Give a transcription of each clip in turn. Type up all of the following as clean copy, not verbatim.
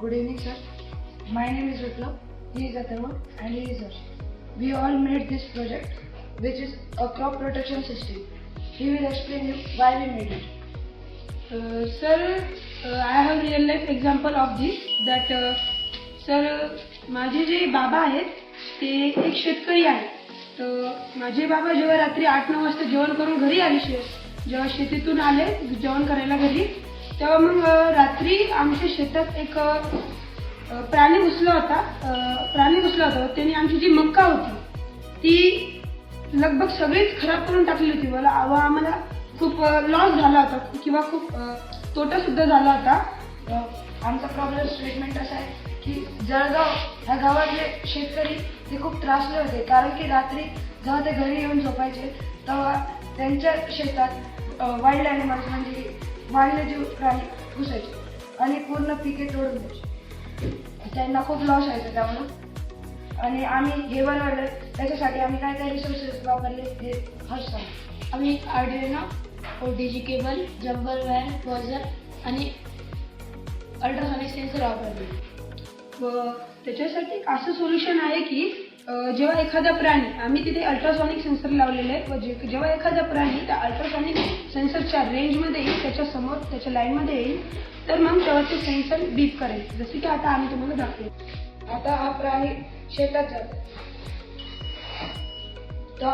Good evening, sir. My name is Viplav. He is Atharva and he is Harsh. We all made this project, which is a crop protection system. He will explain you why we made it. Sir, I have real life example of this. That sir माझे जे बाबा आहेत ते एक शेतकरी आहेत. तर माझे बाबा जेव्हा रात्री 8-9 वाजता जेवण करून घरी आले, जेव्हा शेतीतून आले जेवण करायला घरी, तेव्हा मग रात्री आमच्या शेतात एक प्राणी घुसला होता. त्याने आमची जी मक्का होती ती लगभग सगळीच खराब करून टाकली होती. आम्हाला खूप लॉस झाला होता किंवा खूप तोटा सुद्धा झाला होता. आमचा प्रॉब्लेम स्टेटमेंट असा आहे की जळगाव ह्या गावातले शेतकरी ते खूप त्रासले होते, कारण की रात्री जेव्हा ते घरी येऊन झोपायचे तेव्हा त्यांच्या शेतात वाईल्ड ॲनिमल्स म्हणजे वन्यजीव प्राणी घुसायचे आणि पूर्ण पिके तोडून द्यायचे. त्यांना खूप लॉस व्हायचा त्यामुळं. आणि आम्ही हे बनवलं, त्याच्यासाठी आम्ही काय काय रिसोर्सेस वापरले हे हर्ष सांगू. आम्ही Arduino, OTG cable, jumper wire, washer आणि अल्ट्रासॉनिक सेन्सर वापरले. व त्याच्यासाठी एक असं सोल्युशन आहे की जेव्हा एखादा प्राणी, आम्ही तिथे अल्ट्रासॉनिक सेन्सर लावलेले आहे व जेव्हा एखादा प्राणी त्या अल्ट्रासॉनिक सेन्सरच्या रेंजमध्ये येईल, त्याच्या समोर त्याच्या लाईनमध्ये येईल, तर मग तेव्हा ते सेन्सर बीप करेल, जसे की आता आम्ही तुम्हाला दाखवू. आता हा प्राणी शेतात जातो, तर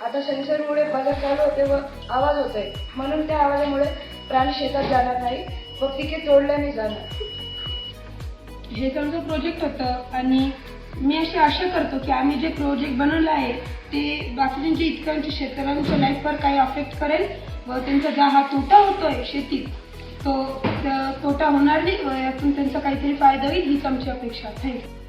आता सेन्सरमुळे बदल चालू होते व आवाज होतोय, म्हणून त्या आवाजामुळे प्राणी शेतात जाणार नाही व पिके तोडल्याने जाणार. हेच आमचं प्रोजेक्ट होतं आणि मी अशी आशा करतो की आम्ही जे प्रोजेक्ट बनवलं आहे ते बाकीच्यांच्या इतक्यांच्या शेतकऱ्यांच्या लाईफवर काही अफेक्ट करेल व त्यांचा जो हा तोटा होतोय शेतीत तो तोटा होणार नाही व यातून त्यांचा काहीतरी फायदा होईल, हीच आमची अपेक्षा. थँक्यू.